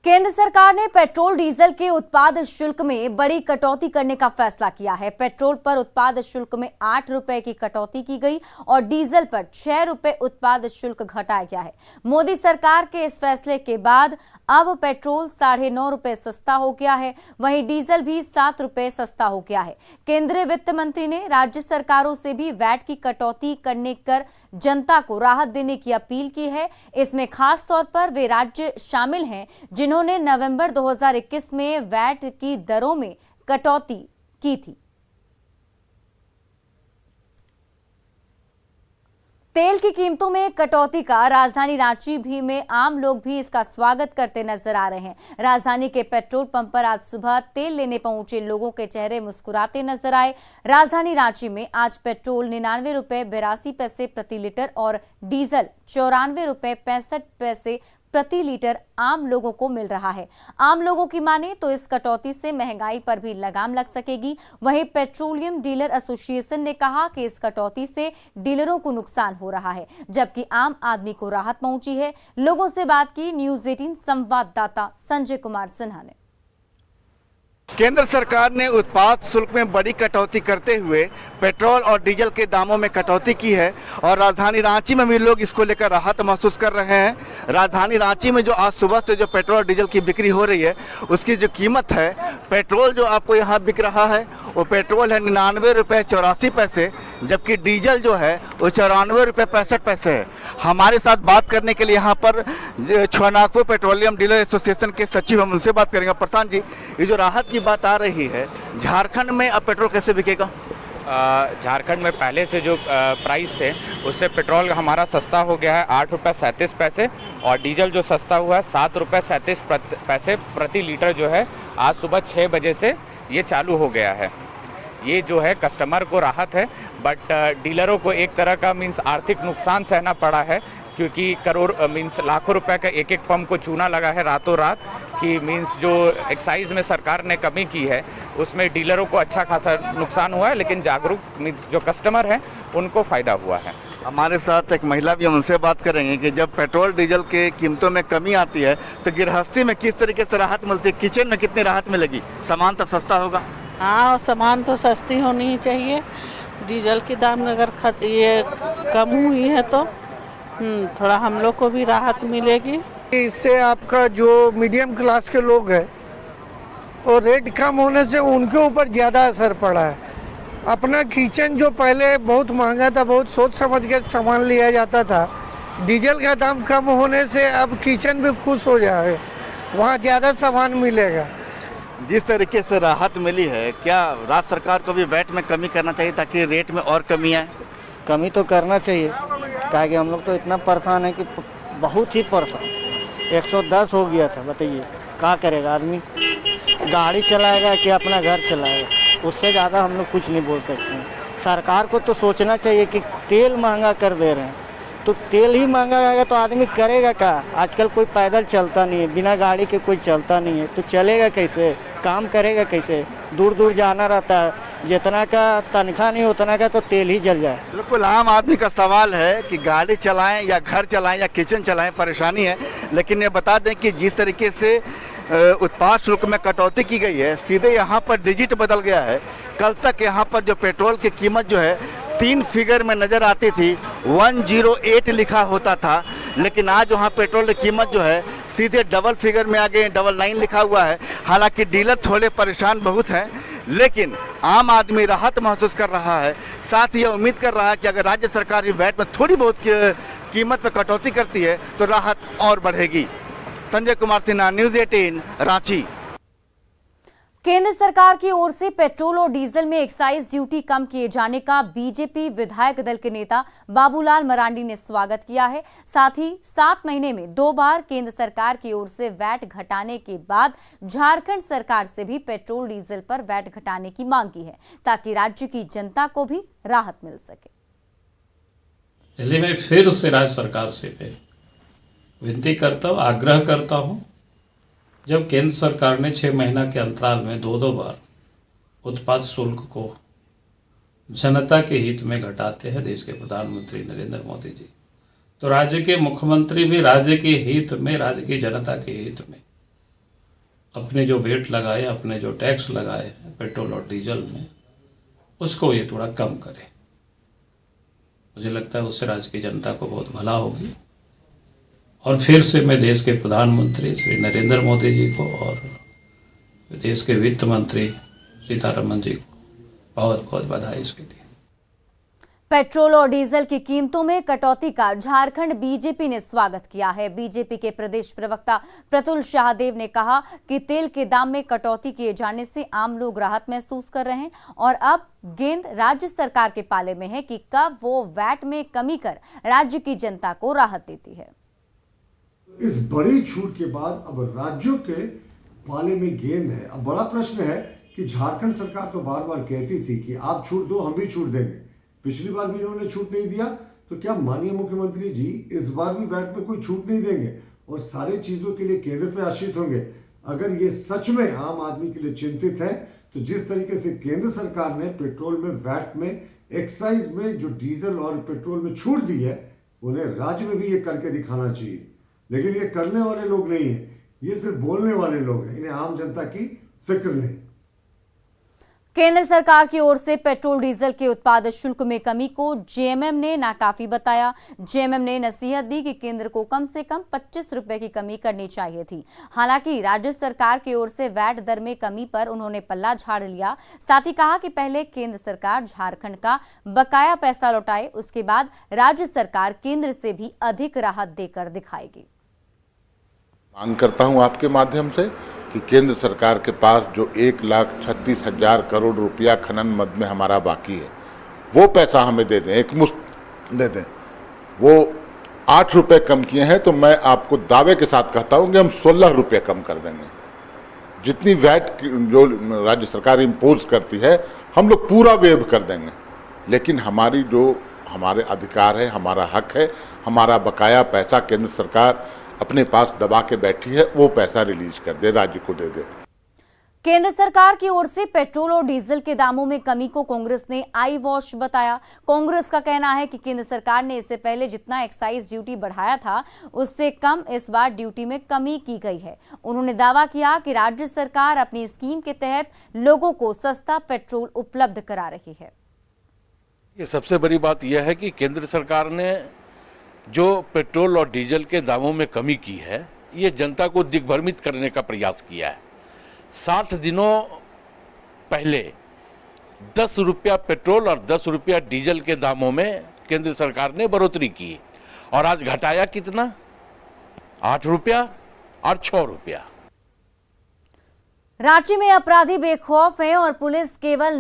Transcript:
केंद्र सरकार ने पेट्रोल डीजल के उत्पाद शुल्क में बड़ी कटौती करने का फैसला किया है। पेट्रोल पर उत्पाद शुल्क में 8 रुपए की कटौती की गई और डीजल पर 6 रुपए उत्पाद शुल्क घटाया गया है। मोदी सरकार के इस फैसले के बाद अब पेट्रोल 9.5 रुपए सस्ता हो गया है, वहीं डीजल भी 7 रुपए सस्ता हो गया है। केंद्रीय वित्त मंत्री ने राज्य सरकारों से भी वैट की कटौती करने कर जनता को राहत देने की अपील की है। इसमें खास तौर पर वे राज्य शामिल हैं जिन्होंने नवंबर 2021 में वैट की दरों में कटौती की थी। तेल की कीमतों में कटौती का राजधानी रांची भी में आम लोग भी इसका स्वागत करते नजर आ रहे हैं। राजधानी के पेट्रोल पंप पर आज सुबह तेल लेने पहुंचे लोगों के चेहरे मुस्कुराते नजर आए। राजधानी रांची में आज पेट्रोल 99 रुपए 82 पैसे प्रति लीटर और डीजल 94 रुपए 65 पैसे प्रति लीटर आम लोगों को मिल रहा है। आम लोगों की माने तो इस कटौती से महंगाई पर भी लगाम लग सकेगी। वहीं पेट्रोलियम डीलर एसोसिएशन ने कहा कि इस कटौती से डीलरों को नुकसान हो रहा है, जबकि आम आदमी को राहत पहुंची है। लोगों से बात की न्यूज़ 18 संवाददाता संजय कुमार सिन्हा ने। केंद्र सरकार ने उत्पाद शुल्क में बड़ी कटौती करते हुए पेट्रोल और डीजल के दामों में कटौती की है और राजधानी रांची में भी लोग इसको लेकर राहत महसूस कर रहे हैं। राजधानी रांची में जो आज सुबह से जो पेट्रोल और डीजल की बिक्री हो रही है उसकी जो कीमत है, पेट्रोल जो आपको यहाँ बिक रहा है वो पेट्रोल है 99 रुपये 84 पैसे, जबकि डीजल जो है वो 94 रुपये 65 पैसे है। हमारे साथ बात करने के लिए यहाँ पर छोटानागपुर पेट्रोलियम डीलर एसोसिएशन के सचिव हम उनसे बात करेंगे। प्रशांत जी, ये जो राहत की बात आ रही है, झारखंड में अब पेट्रोल कैसे बिकेगा? झारखंड में पहले से जो प्राइस थे उससे पेट्रोल हमारा सस्ता हो गया है 8 रुपये 37 पैसे और डीजल जो सस्ता हुआ है 7 रुपये 37 पैसे प्रति लीटर जो है आज सुबह 6 बजे से ये चालू हो गया है। ये जो है कस्टमर को राहत है, बट डीलरों को एक तरह का मीन्स आर्थिक नुकसान सहना पड़ा है, क्योंकि करोड़ मीन्स लाखों रुपए का एक पंप को चूना लगा है रातों रात कि मीन्स जो एक्साइज में सरकार ने कमी की है उसमें डीलरों को अच्छा खासा नुकसान हुआ है, लेकिन जागरूक मीन्स जो कस्टमर हैं उनको फ़ायदा हुआ है। हमारे साथ एक महिला भी, हम उनसे बात करेंगे कि जब पेट्रोल डीजल के कीमतों में कमी आती है तो गृहस्थी में किस तरीके से राहत मिलती है, किचन में कितनी राहत मिलेगी? सामान तब सस्ता होगा? हाँ, सामान तो सस्ती होनी ही चाहिए। डीजल की दाम अगर ये कम हुई है तो थोड़ा हम लोग को भी राहत मिलेगी। इससे आपका जो मीडियम क्लास के लोग हैं और रेट कम होने से उनके ऊपर ज़्यादा असर पड़ा है। अपना किचन जो पहले बहुत महंगा था, बहुत सोच समझ के सामान लिया जाता था, डीजल का दाम कम होने से अब किचन भी खुश हो जाए, वहाँ ज़्यादा सामान मिलेगा। जिस तरीके से राहत मिली है, क्या राज्य सरकार को भी वैट में कमी करना चाहिए ताकि रेट में और कमी आए? कमी तो करना चाहिए, ताकि हम लोग तो इतना परेशान है कि बहुत ही परेशान। 110 हो गया था, बताइए क्या करेगा आदमी? गाड़ी चलाएगा कि अपना घर चलाएगा? उससे ज़्यादा हम लोग कुछ नहीं बोल सकते हैं। सरकार को तो सोचना चाहिए कि तेल महंगा कर दे रहे हैं, तो तेल ही महंगा आएगा तो आदमी करेगा क्या? आजकल कोई पैदल चलता नहीं है, बिना गाड़ी के कोई चलता नहीं है, तो चलेगा कैसे? काम करेगा कैसे? दूर दूर जाना रहता है, जितना का तनख्वाह नहीं उतना का तो तेल ही जल जाए। बिल्कुल आम आदमी का सवाल है कि गाड़ी चलाएं या घर चलाएं या किचन चलाएं, परेशानी है। लेकिन ये बता दें कि जिस तरीके से उत्पाद शुल्क में कटौती की गई है, सीधे यहाँ पर डिजिट बदल गया है। कल तक यहाँ पर जो पेट्रोल की कीमत जो है 3 फिगर में नज़र आती थी, 108 लिखा होता था, लेकिन आज वहाँ पेट्रोल की कीमत जो है सीधे डबल फिगर में आ गए, 99 लिखा हुआ है। हालांकि डीलर थोड़े परेशान बहुत हैं, लेकिन आम आदमी राहत महसूस कर रहा है। साथ ही यह उम्मीद कर रहा है कि अगर राज्य सरकार वैट में थोड़ी बहुत कीमत में कटौती करती है तो राहत और बढ़ेगी। संजय कुमार सिन्हा, न्यूज़ 18 रांची। केंद्र सरकार की ओर से पेट्रोल और डीजल में एक्साइज ड्यूटी कम किए जाने का बीजेपी विधायक दल के नेता बाबूलाल मरांडी ने स्वागत किया है। साथ ही 7 महीने में 2 बार केंद्र सरकार की ओर से वैट घटाने के बाद झारखंड सरकार से भी पेट्रोल डीजल पर वैट घटाने की मांग की है, ताकि राज्य की जनता को भी राहत मिल सके। इसलिए मैं फिर से राज्य सरकार से विनती करता हूँ, आग्रह करता हूँ, जब केंद्र सरकार ने 6 महीना के अंतराल में 2 बार उत्पाद शुल्क को जनता के हित में घटाते हैं देश के प्रधानमंत्री नरेंद्र मोदी जी, तो राज्य के मुख्यमंत्री भी राज्य के हित में, राज्य की जनता के हित में अपने जो वेट लगाए, अपने जो टैक्स लगाए हैं पेट्रोल और डीजल में, उसको ये थोड़ा कम करें। मुझे लगता है उससे राज्य की जनता को बहुत भला होगी। और फिर से मैं देश के प्रधानमंत्री श्री नरेंद्र मोदी जी को और देश के वित्त मंत्री सीतारमण जी को बहुत बहुत बधाई इसके लिए। पेट्रोल और डीजल की कीमतों में कटौती का झारखंड बीजेपी ने स्वागत किया है। बीजेपी के प्रदेश प्रवक्ता प्रतुल शाहदेव ने कहा कि तेल के दाम में कटौती किए जाने से आम लोग राहत महसूस कर रहे हैं और अब गेंद राज्य सरकार के पाले में है कि कब वो वैट में कमी कर राज्य की जनता को राहत देती है। इस बड़ी छूट के बाद अब राज्यों के पाले में गेंद है। अब बड़ा प्रश्न है कि झारखंड सरकार तो बार बार कहती थी कि आप छूट दो, हम भी छूट देंगे। पिछली बार भी इन्होंने छूट नहीं दिया, तो क्या माननीय मुख्यमंत्री जी इस बार भी वैट में कोई छूट नहीं देंगे और सारे चीजों के लिए केंद्र पे आश्रित होंगे? अगर ये सच में आम आदमी के लिए चिंतित है, तो जिस तरीके से केंद्र सरकार ने पेट्रोल में वैट में, एक्साइज में जो डीजल और पेट्रोल में छूट दी है, उन्हें राज्य में भी ये करके दिखाना चाहिए। लेकिन ये करने वाले लोग नहीं है, ये सिर्फ बोलने वाले लोग हैं। इन्हें आम जनता की फिक्र नहीं। केंद्र सरकार की ओर से पेट्रोल डीजल के उत्पाद शुल्क में कमी को जेएमएम ने नाकाफी बताया। जेएमएम ने नसीहत दी कि केंद्र को कम से कम 25 रुपए की कमी करनी चाहिए थी। हालांकि राज्य सरकार की ओर से वैट दर में कमी पर उन्होंने पल्ला झाड़ लिया। साथ ही कहा कि पहले केंद्र सरकार झारखंड का बकाया पैसा लौटाए, उसके बाद राज्य सरकार केंद्र से भी अधिक राहत देकर दिखाएगी। मांग करता हूं आपके माध्यम से कि केंद्र सरकार के पास जो 1,36,000 करोड़ रुपया खनन मद में हमारा बाकी है, वो पैसा हमें दे दें, एक मुश्त दे दें। वो 8 रुपये कम किए हैं, तो मैं आपको दावे के साथ कहता हूं कि हम 16 रुपये कम कर देंगे। जितनी वैट जो राज्य सरकार इम्पोज करती है, हम लोग पूरा वेव कर देंगे। लेकिन हमारी जो हमारे अधिकार है, हमारा हक है, हमारा बकाया पैसा केंद्र सरकार अपने पास दबा के बैठी है, वो पैसा रिलीज कर दे, राज्य को दे दे। केंद्र सरकार की ओर से पेट्रोल और डीजल के दामों में कमी को कांग्रेस ने आई वॉश बताया। कांग्रेस का कहना है कि केंद्र सरकार ने इससे पहले जितना एक्साइज ड्यूटी बढ़ाया था, उससे कम इस बार ड्यूटी में कमी की गई है। उन्होंने दावा किया कि राज्य सरकार अपनी स्कीम के तहत लोगों को सस्ता पेट्रोल उपलब्ध करा रही है। ये सबसे बड़ी बात यह है कि केंद्र सरकार ने जो पेट्रोल और डीजल के दामों में कमी की है, ये जनता को दिग्भ्रमित करने का प्रयास किया है। 60 दिनों पहले 10 रुपया पेट्रोल और 10 रुपया डीजल के दामों में केंद्र सरकार ने बढ़ोतरी की और आज घटाया कितना? 8 रुपया और 6 रुपया। रांची में अपराधी बेखौफ हैं और पुलिस केवल